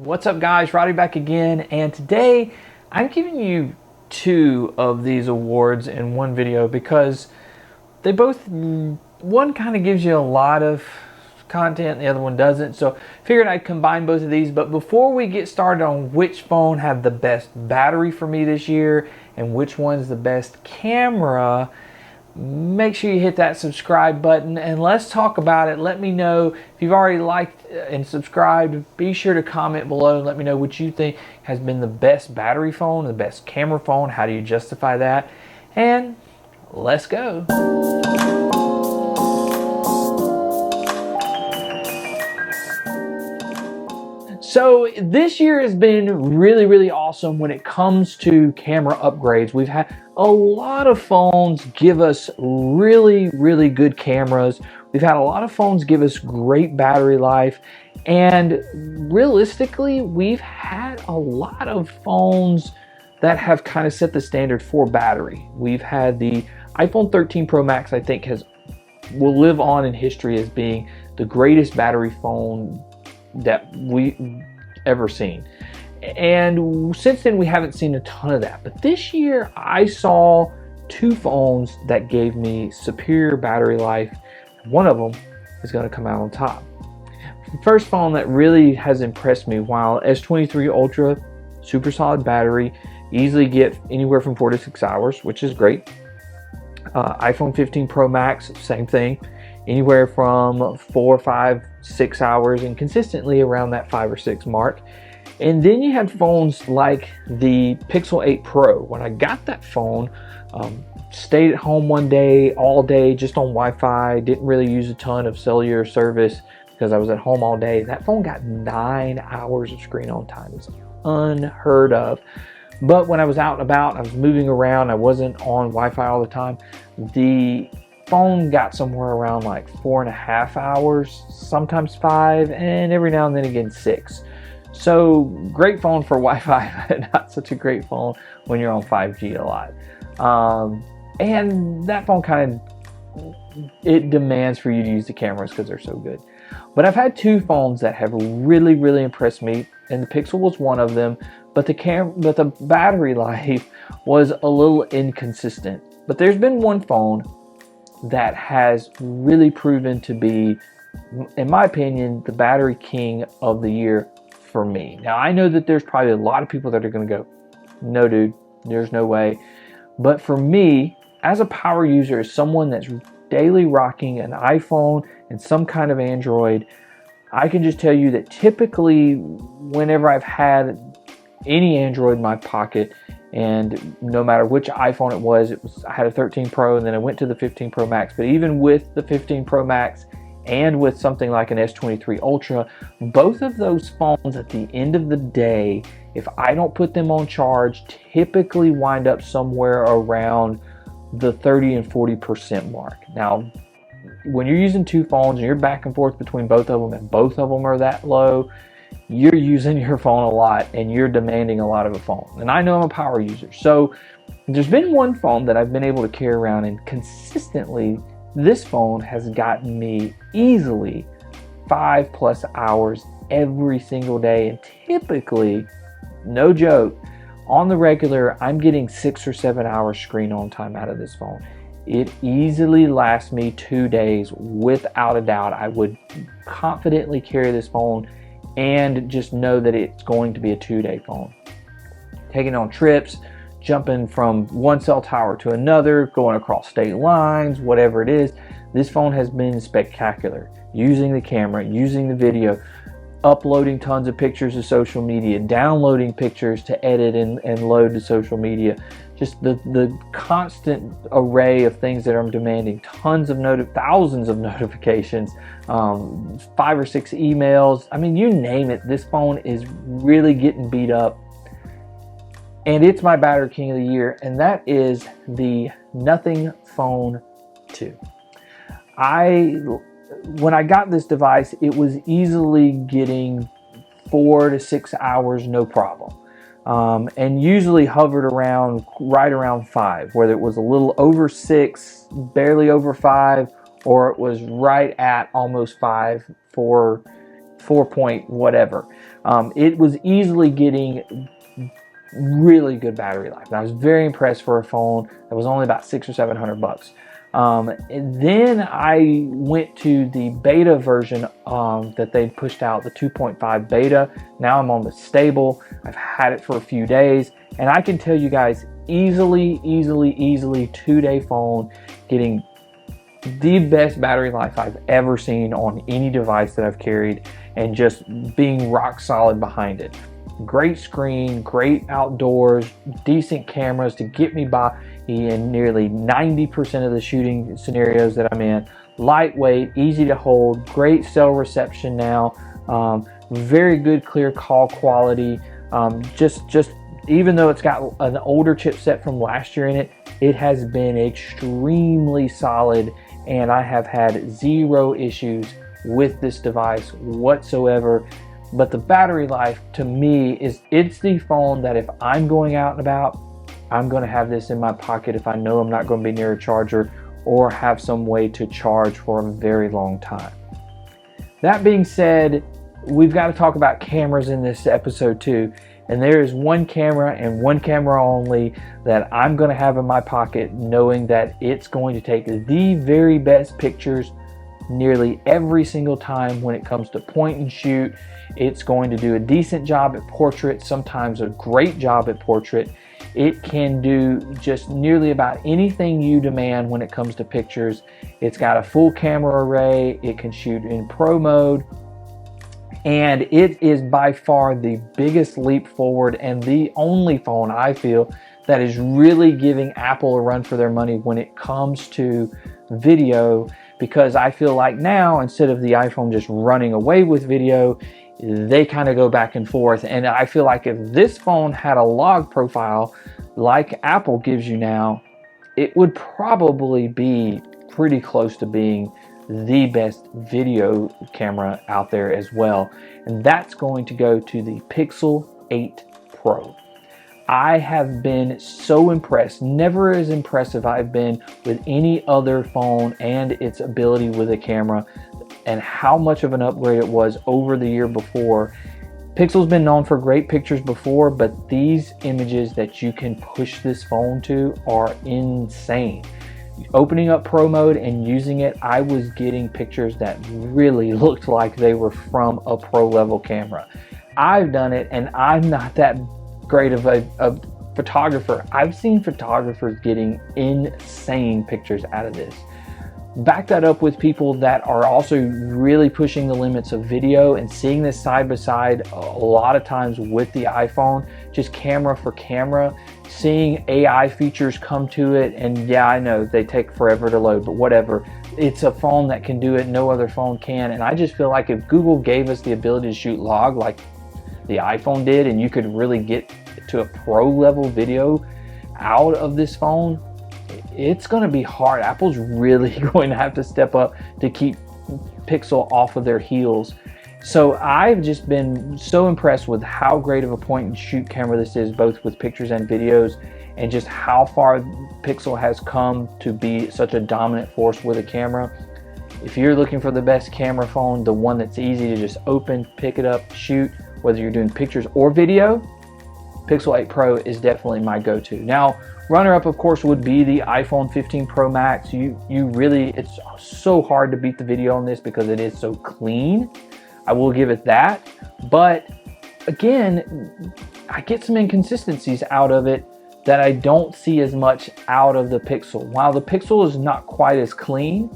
What's up, guys? Roddy back again, and today I'm giving you two of these awards in one video because they both, one kind of gives you a lot of content and the other one doesn't, so figured I'd combine both of these. But before we get started on which phone had the best battery for me this year and which one's the best camera, make sure you hit that subscribe button and let's talk about it. Let me know if you've already liked and subscribed. Be sure to comment below and let me know what you think has been the best battery phone, the best camera phone. How do you justify that? And let's go. So this year has been really awesome when it comes to camera upgrades. We've had a lot of phones give us really good cameras. We've had a lot of phones give us great battery life. And realistically, we've had a lot of phones that have kind of set the standard for battery. We've had the iPhone 13 Pro Max, I think will live on in history as being the greatest battery phone that we ever seen. And since then we haven't seen a ton of that, but this year I saw two phones that gave me superior battery life. One of them is going to come out on top. The first phone that really has impressed me, while S23 Ultra, super solid battery, easily get anywhere from 4 to 6 hours, which is great. iPhone 15 Pro Max, same thing, anywhere from 4, 5, 6 hours, and consistently around that 5 or 6 mark. And then you had phones like the Pixel 8 Pro. When I got that phone, stayed at home one day, all day, just on Wi-Fi, didn't really use a ton of cellular service because I was at home all day. That phone got 9 hours of screen on time. It's unheard of. But when I was out and about, I was moving around, I wasn't on Wi-Fi all the time, the phone got somewhere around like 4.5 hours, sometimes 5, and every now and then again 6. So great phone for Wi-Fi, but not such a great phone when you're on 5G a lot. And that phone it demands for you to use the cameras because they're so good. But I've had two phones that have really impressed me, and the Pixel was one of them. But the battery life was a little inconsistent. But there's been one phone that has really proven to be, in my opinion, the battery king of the year for me. Now, I know that there's probably a lot of people that are going to go, no dude, there's no way. But for me, as a power user, as someone that's daily rocking an iPhone and some kind of Android, I can just tell you that typically whenever I've had any Android in my pocket, and no matter which iPhone it was, I had a 13 Pro and then I went to the 15 Pro Max. But even with the 15 Pro Max and with something like an S23 Ultra, both of those phones at the end of the day, if I don't put them on charge, typically wind up somewhere around the 30 and 40% mark. Now, when you're using two phones and you're back and forth between both of them and both of them are that low, you're using your phone a lot and you're demanding a lot of a phone. And I know I'm a power user. So there's been one phone that I've been able to carry around, and consistently this phone has gotten me easily 5+ hours every single day. And typically, no joke, on the regular, I'm getting 6 or 7 hours screen on time out of this phone. It easily lasts me 2 days without a doubt. I would confidently carry this phone and just know that it's going to be a 2-day phone. Taking on trips, jumping from one cell tower to another, going across state lines, whatever it is, this phone has been spectacular. Using the camera, using the video, uploading tons of pictures to social media, downloading pictures to edit and load to social media. Just the constant array of things that I'm demanding, thousands of notifications, 5 or 6 emails. I mean, you name it, this phone is really getting beat up. And it's my battery king of the year, and that is the Nothing Phone 2. When I got this device, it was easily getting 4 to 6 hours, no problem. And usually hovered right around 5, whether it was a little over 6, barely over 5, or it was right at almost 5 for 4 point whatever. It was easily getting really good battery life. And I was very impressed for a phone that was only about $600 or $700. And then I went to the beta version that they pushed out, the 2.5 beta. Now I'm on the stable. I've had it for a few days, and I can tell you guys, easily 2-day phone, getting the best battery life I've ever seen on any device that I've carried, and just being rock solid behind it. Great screen, great outdoors, decent cameras to get me by in nearly 90% of the shooting scenarios that I'm in. Lightweight, easy to hold, great cell reception now, very good clear call quality. Just even though it's got an older chipset from last year in it, it has been extremely solid, and I have had zero issues with this device whatsoever. But the battery life, to me, it's the phone that if I'm going out and about, I'm going to have this in my pocket if I know I'm not going to be near a charger or have some way to charge for a very long time. That being said, we've got to talk about cameras in this episode too. And there is one camera and one camera only that I'm going to have in my pocket, knowing that it's going to take the very best pictures nearly every single time when it comes to point and shoot. It's going to do a decent job at portrait, sometimes a great job at portrait. It can do just nearly about anything you demand when it comes to pictures. It's got a full camera array. It can shoot in pro mode. And it is by far the biggest leap forward and the only phone I feel that is really giving Apple a run for their money when it comes to video, because I feel like now, instead of the iPhone just running away with video, they kind of go back and forth. And I feel like if this phone had a log profile like Apple gives you now, it would probably be pretty close to being the best video camera out there as well. And that's going to go to the Pixel 8 Pro. I have been so impressed, never as impressive I've been with any other phone and its ability with a camera, and how much of an upgrade it was over the year before. Pixel's been known for great pictures before, but these images that you can push this phone to are insane. Opening up Pro mode and using it, I was getting pictures that really looked like they were from a pro level camera. I've done it, and I'm not that great of a photographer. I've seen photographers getting insane pictures out of this. Back that up with people that are also really pushing the limits of video, and seeing this side by side a lot of times with the iPhone, just camera for camera, seeing AI features come to it. And yeah, I know they take forever to load, but whatever. It's a phone that can do it, no other phone can. And I just feel like if Google gave us the ability to shoot log like the iPhone did, and you could really get to a pro level video out of this phone, it's going to be hard. Apple's really going to have to step up to keep Pixel off of their heels. So I've just been so impressed with how great of a point and shoot camera this is, both with pictures and videos, and just how far Pixel has come to be such a dominant force with a camera. If you're looking for the best camera phone, the one that's easy to just open, pick it up, shoot, whether you're doing pictures or video, Pixel 8 Pro is definitely my go-to. Now, runner-up, of course, would be the iPhone 15 Pro Max. It's so hard to beat the video on this because it is so clean. I will give it that. But again, I get some inconsistencies out of it that I don't see as much out of the Pixel. While the Pixel is not quite as clean,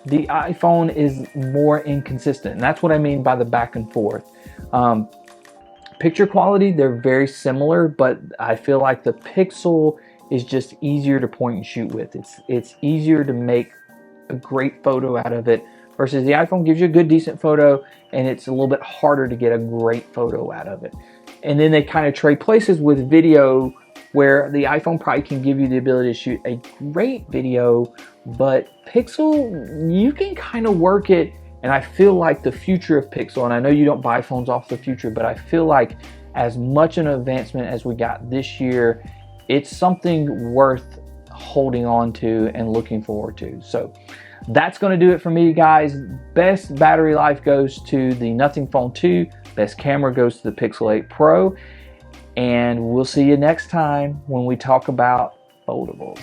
the iPhone is more inconsistent. And that's what I mean by the back and forth. Picture quality, they're very similar, but I feel like the Pixel is just easier to point and shoot with. It's easier to make a great photo out of it, versus the iPhone gives you a good, decent photo, and it's a little bit harder to get a great photo out of it. And then they kind of trade places with video, where the iPhone probably can give you the ability to shoot a great video, but Pixel, you can kind of work it. And I feel like the future of Pixel, and I know you don't buy phones off the future, but I feel like as much an advancement as we got this year, it's something worth holding on to and looking forward to. So That's going to do it for me, guys. Best battery life goes to the Nothing Phone 2. Best camera goes to the Pixel 8 Pro. And we'll see you next time when we talk about foldables.